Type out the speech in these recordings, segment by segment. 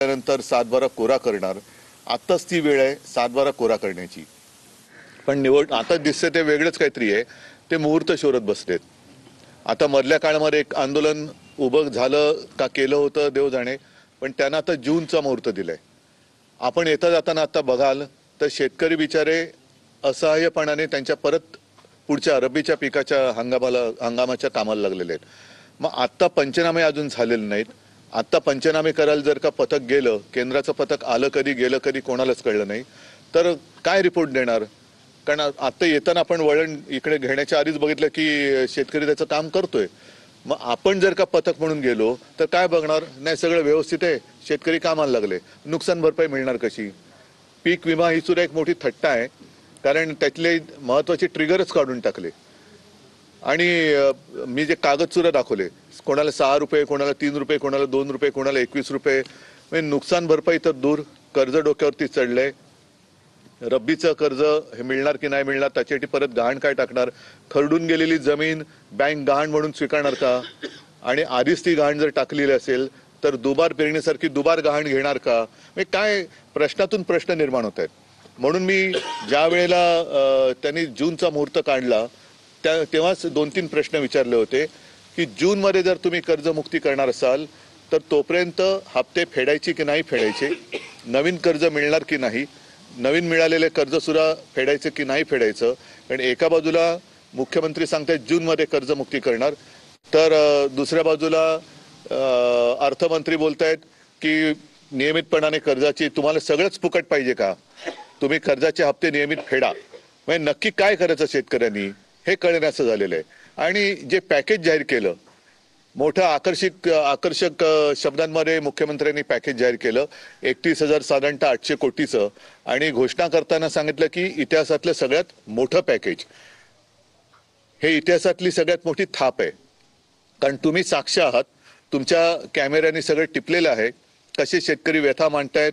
नंतर 7/12 कोरा करणार. आत्ताच ती वेळ आहे 7/12 कोरा करण्याची. पण निवड आता दिसते ते वेगळंच काहीतरी आहे. ते मुहूर्त शोधत बसलेत. आता मधल्या काळामध्ये एक आंदोलन उभं झालं का केलं होतं देव जाणे, पण त्यांना आता जूनचा मुहूर्त दिलाय. आपण येता जाताना आता बघाल तर शेतकरी बिचारे असहाय्यपणाने त्यांच्या परत पुढच्या रब्बीच्या पिकाच्या हंगामाच्या कामाला लागलेले आहेत. मग आत्ता पंचनामे अजून झालेले नाहीत. आत्ता पंचनामे करायला जर का पथक गेलं, केंद्राचं पथक आलं कधी गेलं कधी कोणालाच कळलं नाही, तर काय रिपोर्ट देणार? कारण आता येताना आपण वळण इकडे घेण्याच्या आधीच बघितलं की शेतकरी त्याचं काम करतोय. मग आपण जर का पथक म्हणून गेलो तर काय बघणार? नाही, सगळं व्यवस्थित आहे, शेतकरी कामाला लागले, नुकसान भरपाई मिळणार कशी? पीक विमा ही सुद्धा एक मोठी थट्टा आहे, कारण त्यातले महत्वाचे ट्रिगरच काढून टाकले. आणि मी जे कागद सुद्धा दाखवले, कोणाला 6 रुपये, कोणाला 3 रुपये, कोणाला 2 रुपये, कोणाला 21 रुपये, म्हणजे नुकसान भरपाई तर दूर, कर्ज डोक्यावरती चढलंय. रब्बीचं कर्ज हे मिळणार की नाही मिळणार, त्याच्यासाठी परत गहाण काय टाकणार? खरडून गेलेली जमीन बँक गहाण म्हणून स्वीकारणार का? आणि आधीच ती गहाण जर टाकलेली असेल तर दुबार पेरणीसारखी दुबार गहाण घेणार का? म्हणजे काय प्रश्नातून प्रश्न निर्माण होत आहेत. म्हणून मी ज्या वेळेला त्यांनी जूनचा मुहूर्त काढला तेव्हाच 2-3 प्रश्न विचारले होते की जूनमध्ये जर तुम्ही कर्जमुक्ती करणार असाल तर तोपर्यंत हप्ते फेडायचे की नाही फेडायचे, नवीन कर्ज मिळणार की नाही, नवीन मिळालेले कर्ज सुद्धा फेडायचं की नाही फेडायचं. कारण एका बाजूला मुख्यमंत्री सांगतायत जूनमध्ये कर्जमुक्ती करणार, तर दुसऱ्या बाजूला अर्थमंत्री बोलतायत की नियमितपणाने कर्जाची तुम्हाला सगळंच फुकट पाहिजे का? तुम्ही कर्जाचे हप्ते नियमित फेडा. म्हणजे नक्की काय करायचं शेतकऱ्यांनी हे कळण्याचं झालेलं आहे. आणि जे पॅकेज जाहीर केलं, मोठं आकर्षक शब्दांमध्ये मुख्यमंत्र्यांनी पॅकेज जाहीर केलं, 31,000 साधारणतः 800 कोटीचं, आणि घोषणा करताना सांगितलं की इतिहासातलं सगळ्यात मोठं पॅकेज. हे इतिहासातली सगळ्यात मोठी थाप आहे. कारण तुम्ही साक्ष आहात, तुमच्या कॅमेऱ्याने सगळं टिपलेलं आहे. कसे शेतकरी व्यथा मांडतायत,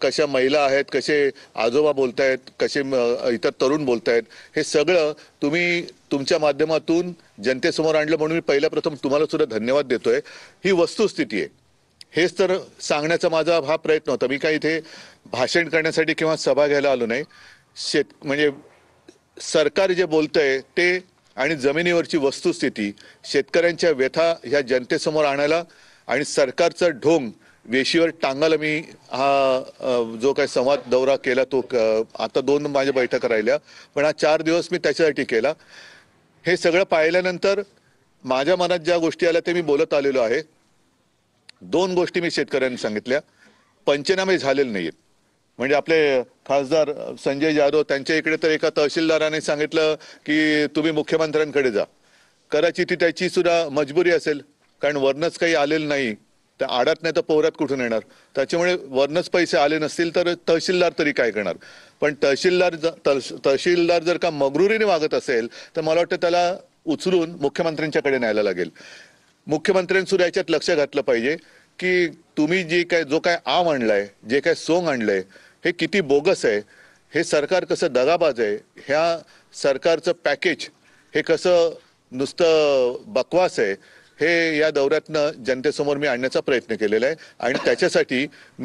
कशा महिला आहेत, कसे आजोबा बोलतायत, कसे इतर तरुण बोलतायत, हे सगळं तुम्ही तुमच्या माध्यमातून जनतेसमोर आणलं, म्हणून मी पहिल्या प्रथम तुम्हाला सुद्धा धन्यवाद देतोय. ही वस्तुस्थिती आहे. हेच तर सांगण्याचा माझा हा प्रयत्न होता. मी काही इथे भाषण करण्यासाठी किंवा सभा घ्यायला आलो नाही. म्हणजे सरकार जे बोलतंय ते आणि जमिनीवरची वस्तुस्थिती, शेतकऱ्यांच्या व्यथा ह्या जनतेसमोर आणायला आणि सरकारचं ढोंग वेशीवर टांगायला मी हा जो काही संवाद दौरा केला तो आता 2 माझ्या बैठका राहिल्या, पण हा 4 दिवस मी त्याच्यासाठी केला. हे सगळं पाहिल्यानंतर माझ्या मनात ज्या गोष्टी आल्या ते मी बोलत आलेलो आहे. 2 गोष्टी मी शेतकऱ्यांनी सांगितल्या. पंचनामे झालेले नाहीत. म्हणजे आपले खासदार संजय जाधव त्यांच्या इकडे तर एका तहसीलदाराने सांगितलं की तुम्ही मुख्यमंत्र्यांकडे जा. कदाचित ती त्याची सुद्धा मजबुरी असेल, कारण वरनच काही आलेलं नाही, तर आडात नाही तर पोहरात कुठून येणार? त्याच्यामुळे वरनच पैसे आले नसतील तर तहसीलदार तरी काय करणार? पण तहसीलदार जर का मगरुरीने वागत असेल तर मला वाटतं त्याला उचलून मुख्यमंत्र्यांच्याकडे न्यायला लागेल. मुख्यमंत्र्यांनी सुद्धा याच्यात लक्ष घातलं पाहिजे की तुम्ही जो काय आम आणलाय, जे काय सोंग आणलंय, हे किती बोगस आहे, हे सरकार कसं दगाबाज आहे, ह्या सरकारचं पॅकेज हे कसं नुसतं बकवास आहे, हे या दौऱ्यातनं जनतेसमोर मी आणण्याचा प्रयत्न केलेला आहे. आणि त्याच्यासाठी मी